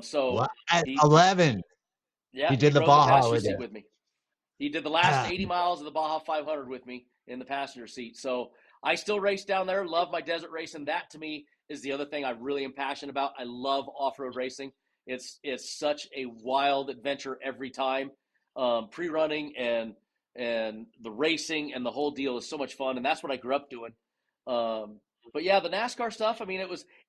So What? At he 11, yeah, he he did the rode the Baja passenger with seat you. with me. He did the last 80 miles of the Baja 500 with me in the passenger seat. So I still race down there, love my desert racing. That to me is the other thing I really am passionate about. I love off-road racing. It's such a wild adventure every time. Pre-running and the racing and the whole deal is so much fun, and that's what I grew up doing. But yeah, the NASCAR stuff. I mean,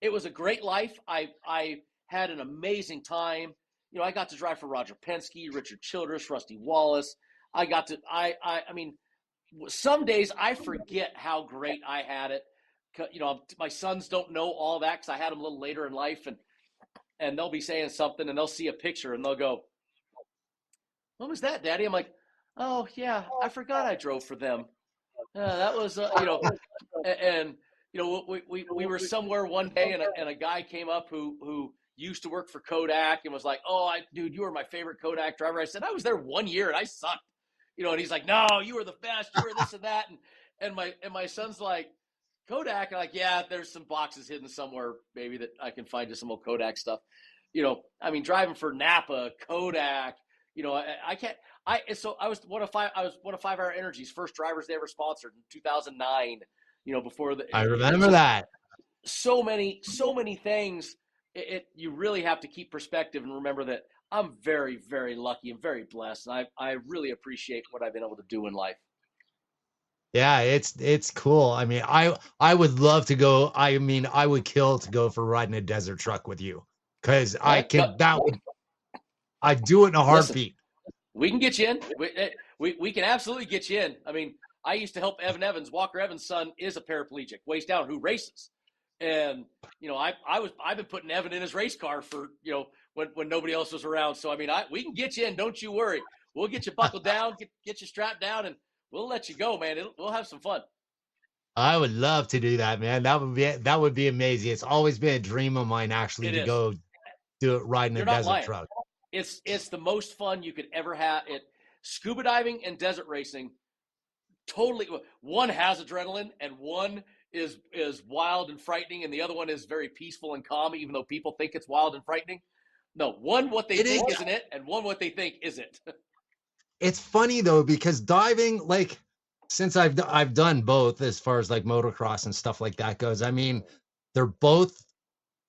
it was a great life. I had an amazing time. You know, I got to drive for Roger Penske, Richard Childress, Rusty Wallace. I got to I mean, some days I forget how great I had it. You know, my sons don't know all that because I had them a little later in life, and they'll be saying something and they'll see a picture and they'll go, "What was that, Daddy?" I'm like, "Oh yeah, I forgot I drove for them. That was you know," and you know we were somewhere one day and a guy came up who used to work for Kodak and was like, "Oh, dude, you were my favorite Kodak driver." I said, "I was there 1 year and I sucked." You know, and he's like, "No, you were the best. You were this and that." And my son's like, "Kodak?" And like, "Yeah, there's some boxes hidden somewhere, maybe that I can find just some old Kodak stuff." You know, I mean, driving for Napa, Kodak. You know, I can't. I was one of 5 Hour Energy's first drivers they ever sponsored in 2009. You know, before I it's remember just that. so many things. You really have to keep perspective and remember that I'm very, very lucky and very blessed, and I really appreciate what I've been able to do in life. Yeah, it's cool. I mean, I would love to go. I mean, I would kill to go for riding a desert truck with you because I Right? can. That would I'd do it in a Listen, heartbeat. we can get you in. We can absolutely get you in. I mean, I used to help Evan Evans. Walker Evans' son is a paraplegic, waist down, who races. And you know, I've been putting Evan in his race car for when nobody else was around. So I mean, we can get you in. Don't you worry. We'll get you buckled down, get you strapped down, and we'll let you go, man. We'll have some fun. I would love to do that, man. That would be amazing. It's always been a dream of mine actually It to is. go do it riding a You're not desert lying. truck. It's the most fun you could ever have. Scuba diving and desert racing totally. One has adrenaline and one is wild and frightening, and the other one is very peaceful and calm, even though people think it's wild and frightening. No, one what they It is. think isn't it, and one what they think is it. It's funny though because diving, like, since I've done both as far as like motocross and stuff like that goes. I mean, they're both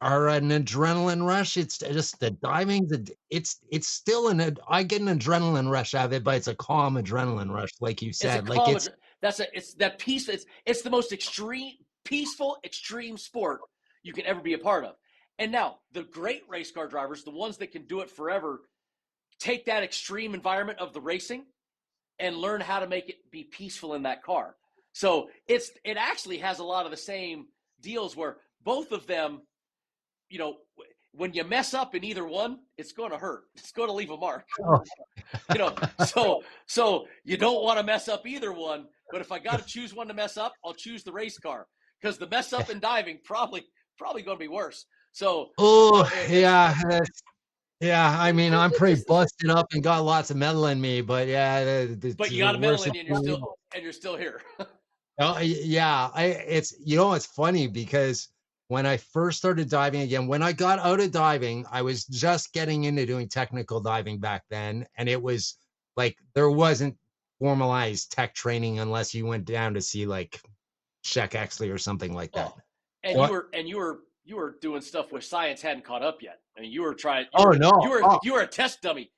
are an adrenaline rush. It's just the diving. It's still I get an adrenaline rush out of it, but it's a calm adrenaline rush, like you It's a said. Like calm. it's It's that peace. It's the most peaceful, extreme sport you can ever be a part of. And now the great race car drivers, the ones that can do it forever, take that extreme environment of the racing and learn how to make it be peaceful in that car. So it actually has a lot of the same deals where both of them, you know, when you mess up in either one, it's going to hurt. It's going to leave a mark. oh, You know, so you don't want to mess up either one. But if I got to choose one to mess up, I'll choose the race car because the mess up in diving probably going to be worse. So you know, oh it's yeah, yeah. I mean, I'm it's pretty just busted up and got lots of metal in me, but yeah, but you the got a medal worst. in you, and you're still here. Oh, yeah, it's it's funny because when I first started diving again, when I got out of diving, I was just getting into doing technical diving back then, and it was like there wasn't formalized tech training unless you went down to see like Sheck Exley or something like that. Oh, and So, you were doing stuff where science hadn't caught up yet. I mean, you were trying. oh no, You were a test dummy.